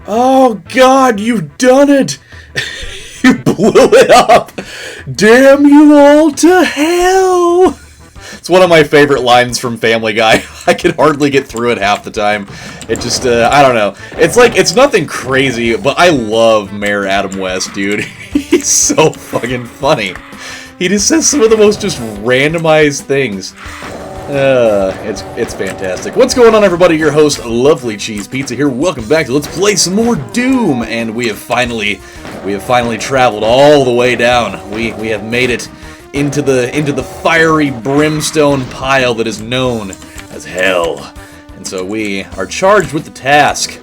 Oh God, you've done it! You blew it up! Damn you all to hell! It's one of my favorite lines from Family Guy. I can hardly get through it half the time. It just, I don't know. It's like, it's nothing crazy, but I love Mayor Adam West, dude. He's so fucking funny. He just says some of the most just randomized things. It's fantastic. What's going on, everybody? Your host, LovelyCheesePizza here. Welcome back to Let's Play some more Doom, and we have finally traveled all the way down. We have made it into the fiery brimstone pile that is known as hell. And so we are charged with the task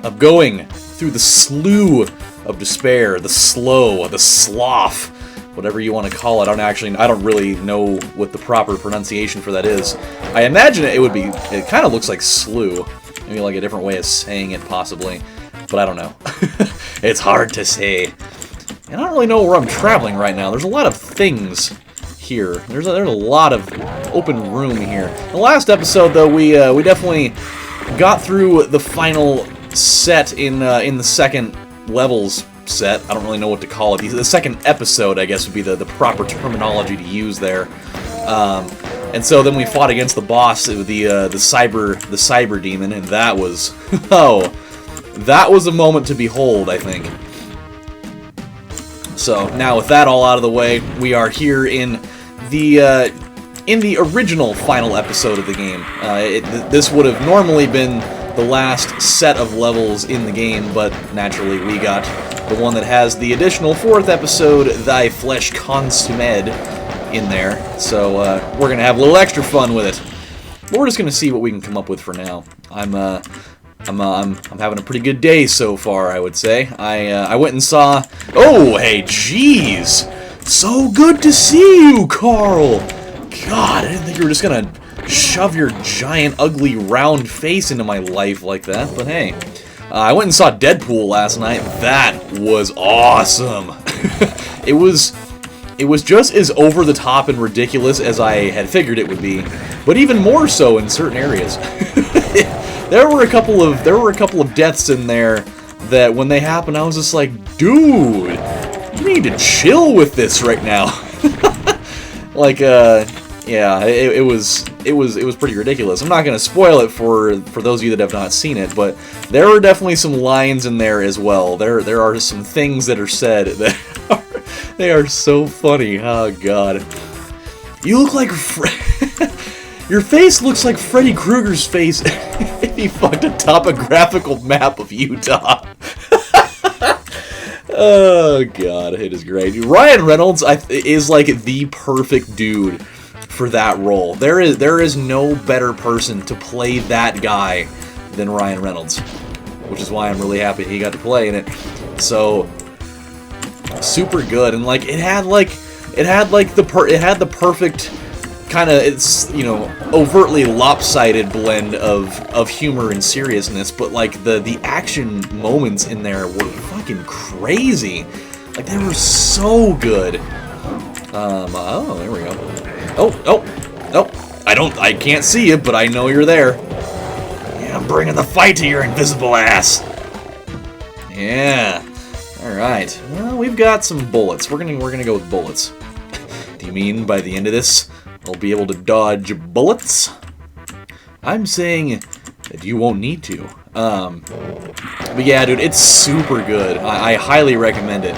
of going through the slough of despair, the slough, the slough, whatever you want to call it. I don't really know what the proper pronunciation for that is. I imagine it kind of looks like slough. Maybe like a different way of saying it, possibly. But I don't know. It's hard to say. And I don't really know where I'm traveling right now. There's a lot of things here. There's a lot of open room here. The last episode, though, we definitely got through the final set in the second levels set. I don't really know what to call it. The second episode, I guess, would be the proper terminology to use there. And so then we fought against the boss, the cyber demon, and that was that was a moment to behold, I think. So now with that all out of the way, we are here in the original final episode of the game. This would have normally been the last set of levels in the game, but naturally we got the one that has the additional fourth episode, Thy Flesh Consumed, in there. So we're gonna have a little extra fun with it. But we're just gonna see what we can come up with for now. I'm having a pretty good day so far, I would say. I went and saw. Oh, hey, jeez, so good to see you, Carl. God, I didn't think you were just gonna shove your giant, ugly, round face into my life like that. But hey, I went and saw Deadpool last night. That was awesome. It was just as over the top and ridiculous as I had figured it would be, but even more so in certain areas. There were a couple of deaths in there that when they happened, I was just like, dude, you need to chill with this right now. Like, yeah, it was pretty ridiculous. I'm not gonna spoil it for those of you that have not seen it, but there are definitely some lines in there as well. There are some things that are said that they are so funny. Oh God, you look like your face looks like Freddy Krueger's face if he fucked a topographical map of Utah. Oh God, it is great. Ryan Reynolds is like the perfect dude for that role. There is no better person to play that guy than Ryan Reynolds, which is why I'm really happy he got to play in it. So super good, and like it had the perfect kind of, it's, you know, overtly lopsided blend of humor and seriousness, but like the action moments in there were fucking crazy. Like they were so good. Oh, there we go. Oh, I can't see you, but I know you're there. Yeah, I'm bringing the fight to your invisible ass. Yeah. All right. Well, we've got some bullets. We're gonna go with bullets. Do you mean by the end of this, I'll be able to dodge bullets? I'm saying that you won't need to. But yeah, dude, it's super good. I highly recommend it.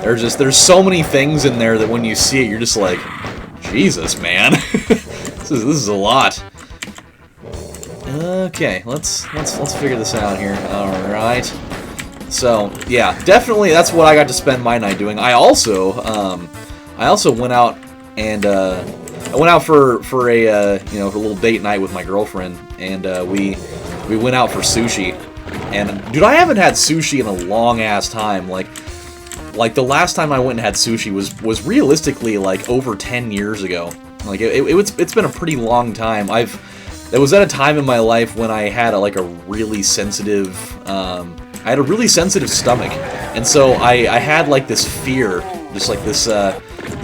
There's so many things in there that when you see it, you're just like, Jesus, man. This is a lot. Okay, let's figure this out here. All right. So yeah, definitely that's what I got to spend my night doing. I also went out and I went out for a for a little date night with my girlfriend, and we went out for sushi. And dude, I haven't had sushi in a long ass time. Like the last time I went and had sushi was realistically like over 10 years ago. Like it's been a pretty long time. It was at a time in my life when I had a really sensitive stomach, and so I had like this fear, just like this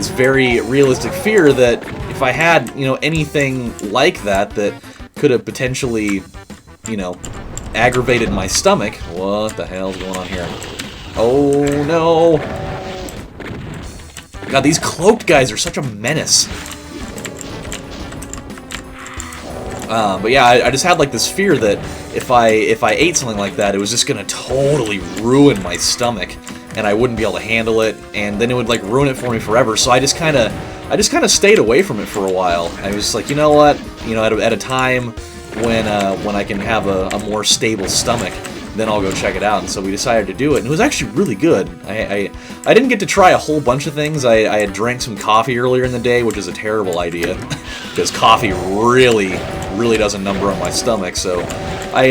very realistic fear that if I had anything like that could have potentially aggravated my stomach. What the hell's going on here? Oh no! God, these cloaked guys are such a menace. But yeah, I just had like this fear that if I ate something like that, it was just gonna totally ruin my stomach, and I wouldn't be able to handle it, and then it would like ruin it for me forever. So I just kind of stayed away from it for a while. I was like, you know what? You know, at a time when I can have a more stable stomach, then I'll go check it out. And so we decided to do it, and it was actually really good. I didn't get to try a whole bunch of things. I had drank some coffee earlier in the day, which is a terrible idea, because coffee really does a number on my stomach. So I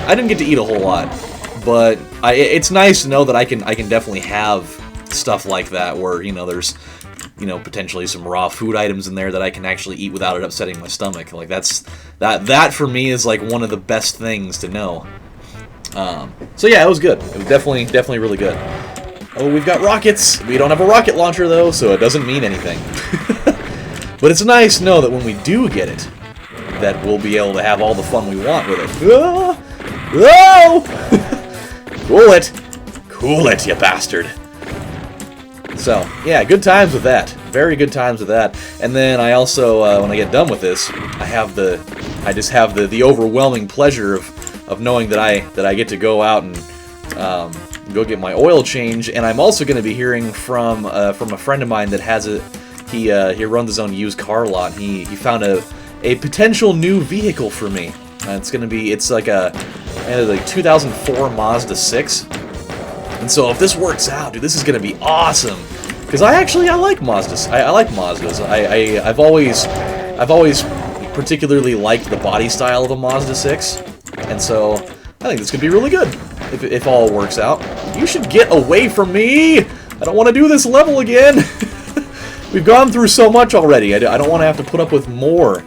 didn't get to eat a whole lot, but it's nice to know that I can definitely have stuff like that, where, you know, there's, you know, potentially some raw food items in there that I can actually eat without it upsetting my stomach. Like that for me is like one of the best things to know. So yeah, it was good. It was definitely really good. Oh, we've got rockets. We don't have a rocket launcher though, so it doesn't mean anything. But it's nice to know that when we do get it, that we'll be able to have all the fun we want with it. Cool it, you bastard. So yeah, good times with that. Very good times with that. And then I also, when I get done with this, I just have the overwhelming pleasure of knowing that I get to go out and go get my oil change. And I'm also going to be hearing from a friend of mine that has he runs his own used car lot. And he found a potential new vehicle for me. It's like a 2004 Mazda 6. And so if this works out, dude, this is going to be awesome. Because I like Mazdas. I like Mazdas. I've always particularly liked the body style of a Mazda 6. And so I think this could be really good if all works out. You should get away from me! I don't want to do this level again! We've gone through so much already. I don't want to have to put up with more.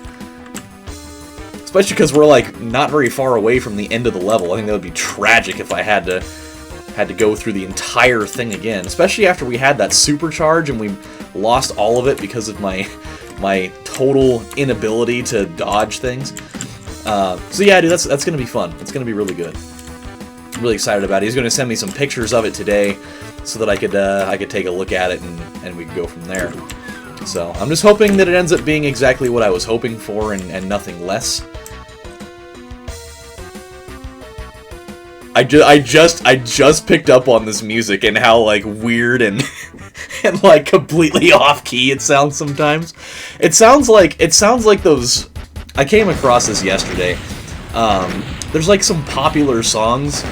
Especially because we're like not very far away from the end of the level. I think that would be tragic if I had to go through the entire thing again. Especially after we had that supercharge and we lost all of it because of my total inability to dodge things. So yeah, dude, that's gonna be fun. It's gonna be really good. I'm really excited about it. He's gonna send me some pictures of it today, so that I could take a look at it and we could go from there. So I'm just hoping that it ends up being exactly what I was hoping for and nothing less. I just picked up on this music and how like weird and and like completely off key it sounds sometimes. It sounds like those. I came across this yesterday. There's like some popular songs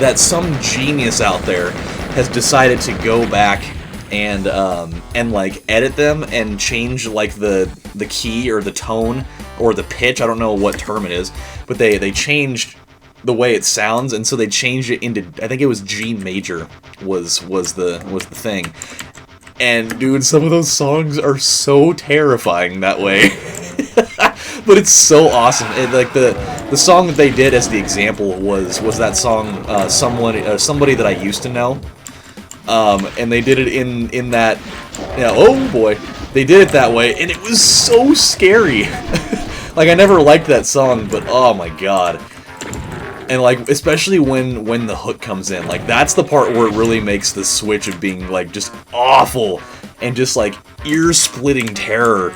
that some genius out there has decided to go back and like edit them and change like the key or the tone or the pitch. I don't know what term it is, but they changed the way it sounds, and so they changed it into, I think it was G major was the thing. And dude, some of those songs are so terrifying that way. But it's so awesome. Like the song that they did as the example was that song somebody that I used to know. And they did it in that, yeah, oh boy, they did it that way, and it was so scary. Like I never liked that song, but oh my god. And like, especially when the hook comes in, like that's the part where it really makes the switch of being like just awful and just like ear-splitting terror.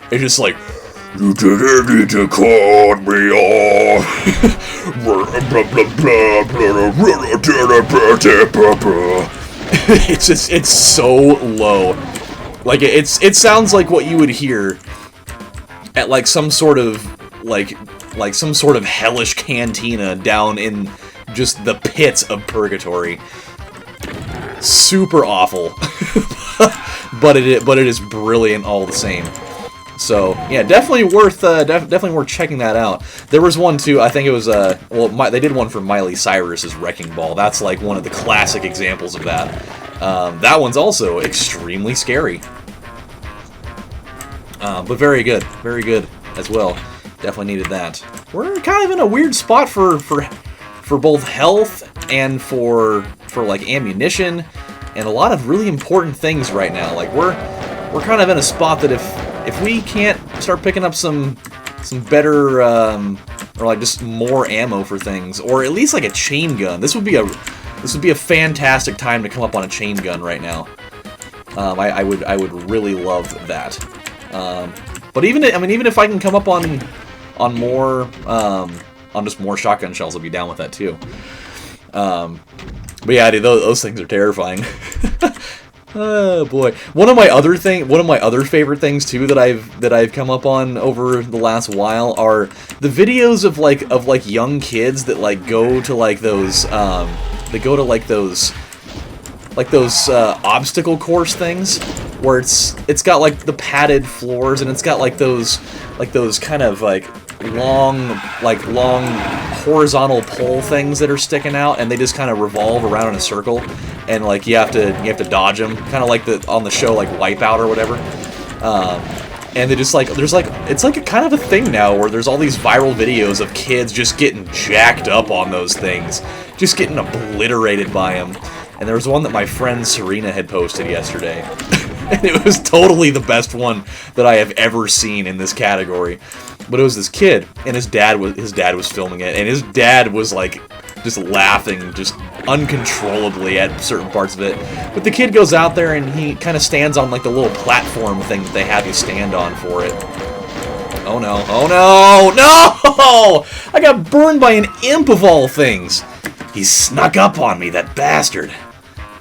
It's just like, you didn't need to cut me off. It's so low. Like it sounds like what you would hear at like some sort of like some sort of hellish cantina down in just the pits of purgatory. Super awful. but it is brilliant all the same. So yeah, definitely worth checking that out. There was one too. I think it was they did one for Miley Cyrus's Wrecking Ball. That's like one of the classic examples of that. That one's also extremely scary, but very good as well. Definitely needed that. We're kind of in a weird spot for both health and for like ammunition and a lot of really important things right now. Like we're kind of in a spot that if we can't start picking up some better or or like just more ammo for things, or at least like a chain gun. This would be a fantastic time to come up on a chain gun right now. I would really love that. But even if I can come up on more on just more shotgun shells, I'll be down with that too. But yeah, dude, those things are terrifying. Oh boy. One of my other favorite things too that I've come up on over the last while are the videos of like young kids that like go to like those obstacle course things where it's got like the padded floors, and it's got like those kind of like long horizontal pole things that are sticking out, and they just kind of revolve around in a circle, and like you have to dodge them, kind of like on the show like Wipeout or whatever. And they just like it's like a kind of a thing now where there's all these viral videos of kids just getting jacked up on those things, just getting obliterated by them. And there was one that my friend Serena had posted yesterday, and it was totally the best one that I have ever seen in this category. But it was this kid, and his dad was filming it, and his dad was like just laughing just uncontrollably at certain parts of it. But the kid goes out there and he kind of stands on like the little platform thing that they have you stand on for it. Oh no, oh no, no! I got burned by an imp of all things. He snuck up on me, that bastard.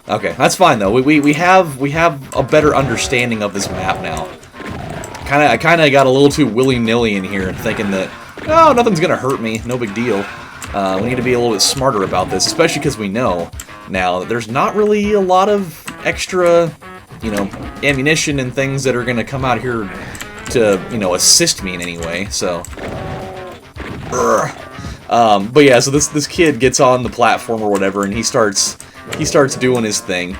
Okay, that's fine though. We have a better understanding of this map now. I kind of got a little too willy-nilly in here, thinking that, oh, nothing's gonna hurt me, no big deal. We need to be a little bit smarter about this, especially because we know now that there's not really a lot of extra, ammunition and things that are gonna come out here to, assist me in any way. So, but yeah, so this kid gets on the platform or whatever, and he starts doing his thing,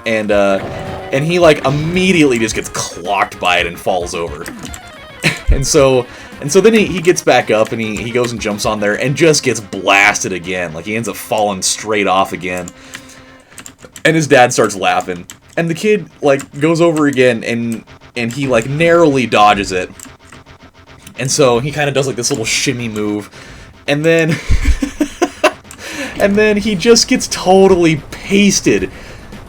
and he like immediately just gets clocked by it and falls over. and so then he gets back up and he goes and jumps on there and just gets blasted again. Like he ends up falling straight off again. And his dad starts laughing. And the kid like goes over again and he like narrowly dodges it. And so he kind of does like this little shimmy move. And then and then he just gets totally pasted.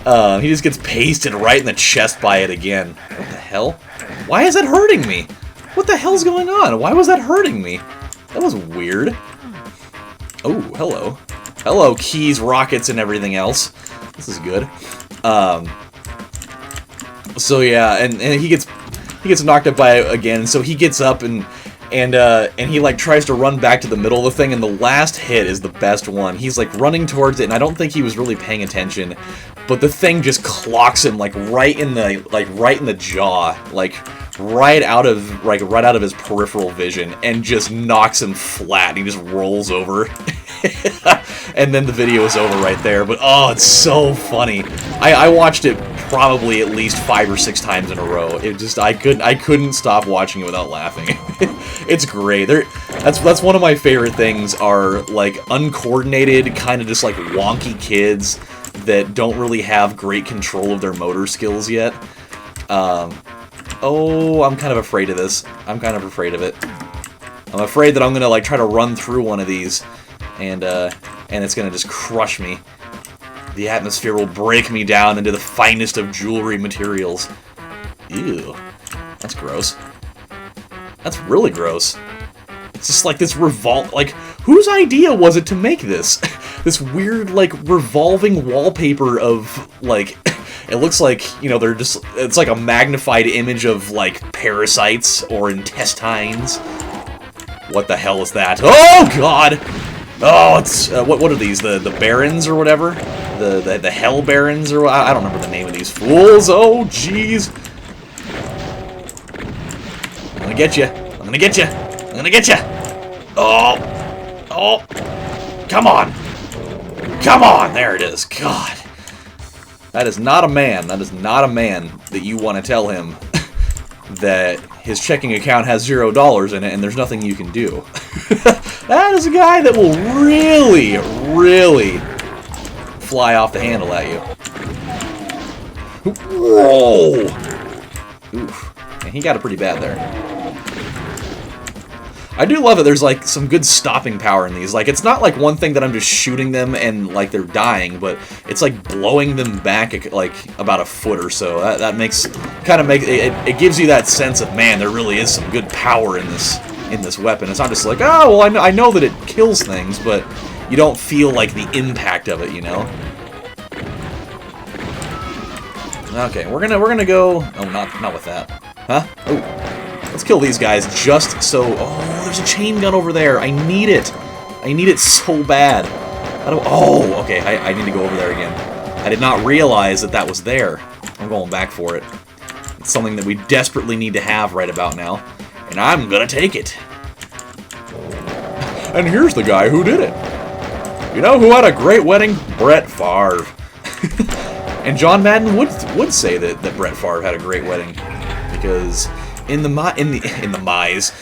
He just gets pasted right in the chest by it again. What the hell? Why is that hurting me? What the hell's going on? Why was that hurting me? That was weird. Oh, hello. Hello, keys, rockets, and everything else. This is good. So yeah, and he gets knocked up by it again, so he gets up and he like tries to run back to the middle of the thing, and the last hit is the best one. He's like running towards it, and I don't think he was really paying attention, but the thing just clocks him like right in the jaw, like right out of his peripheral vision, and just knocks him flat, and he just rolls over. And then the video is over right there. But oh, it's so funny. I watched it probably at least 5 or 6 times in a row. It just I couldn't stop watching it without laughing. It's great. That's one of my favorite things, are like uncoordinated, kind of just like wonky kids that don't really have great control of their motor skills yet. Oh, I'm kind of afraid of this. I'm kind of afraid of it. I'm afraid that I'm gonna like try to run through one of these, and it's gonna just crush me. The atmosphere will break me down into the finest of jewelry materials. Ew, that's gross. That's really gross. It's just like this like, whose idea was it to make this? This weird, like, revolving wallpaper of, like, it looks like, it's like a magnified image of, like, parasites or intestines. What the hell is that? Oh, God! Oh, it's, what are these? The barons or whatever? The hell barons or I don't remember the name of these fools. Oh, jeez. I'm gonna get you. I'm gonna get you. I'm gonna get you. Oh. Oh. Come on. Come on. There it is. God. That is not a man. That is not a man that you want to tell him that his checking account has $0 in it and there's nothing you can do. That is a guy that will really, really fly off the handle at you. Whoa! Oof. And he got it pretty bad there. I do love it. There's, like, some good stopping power in these. Like, it's not, like, one thing that I'm just shooting them and, like, they're dying, but it's, like, blowing them back, like, about a foot or so. That makes, kind of makes, it gives you that sense of, man, there really is some good power in this weapon. It's not just like, oh, well, I know that it kills things, but you don't feel, like, the impact of it, you know? Okay, we're gonna go... Oh, not with that. Huh? Oh. Let's kill these guys just so... Oh, there's a chain gun over there. I need it. I need it so bad. Oh, okay. I need to go over there again. I did not realize that that was there. I'm going back for it. It's something that we desperately need to have right about now. And I'm gonna take it. And here's the guy who did it. You know who had a great wedding? Brett Favre. And John Madden would say that Brett Favre had a great wedding. Because... In the Mize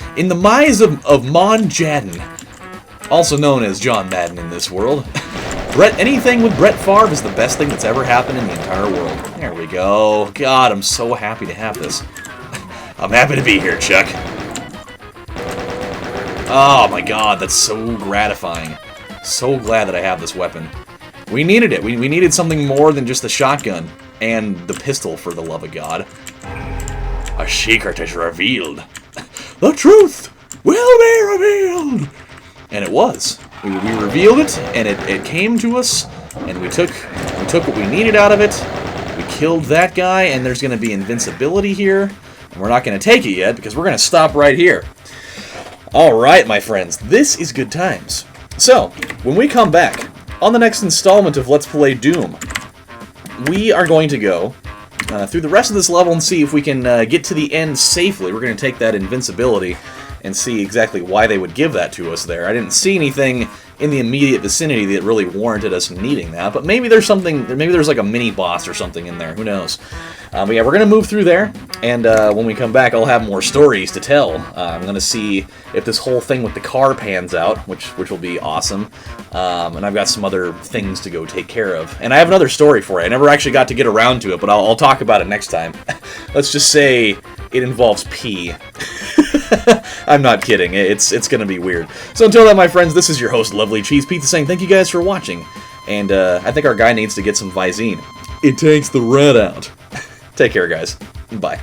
of Mon Jadden, also known as John Madden in this world, anything with Brett Favre is the best thing that's ever happened in the entire world. There we go. God, I'm so happy to have this. I'm happy to be here, Chuck. Oh my God, that's so gratifying. So glad that I have this weapon. We needed it. We needed something more than just the shotgun and the pistol, for the love of God. A secret is revealed. The truth will be revealed. And it was. We revealed it, and it came to us, and we took what we needed out of it. We killed that guy, and there's going to be invincibility here. And we're not going to take it yet, because we're going to stop right here. Alright, my friends, this is good times. So, when we come back, on the next installment of Let's Play Doom, we are going to go through the rest of this level and see if we can get to the end safely. We're going to take that invincibility and see exactly why they would give that to us there. I didn't see anything in the immediate vicinity that really warranted us needing that, but maybe there's something, maybe there's like a mini-boss or something in there, who knows. But yeah, we're going to move through there, and when we come back, I'll have more stories to tell. I'm going to see if this whole thing with the car pans out, which will be awesome, and I've got some other things to go take care of. And I have another story for you. I never actually got to get around to it, but I'll talk about it next time. Let's just say it involves pee. I'm not kidding. It's going to be weird. So until then, my friends, this is your host, LovelyCheesePizza, saying thank you guys for watching. And I think our guy needs to get some Visine. It takes the red out. Take care, guys. Bye.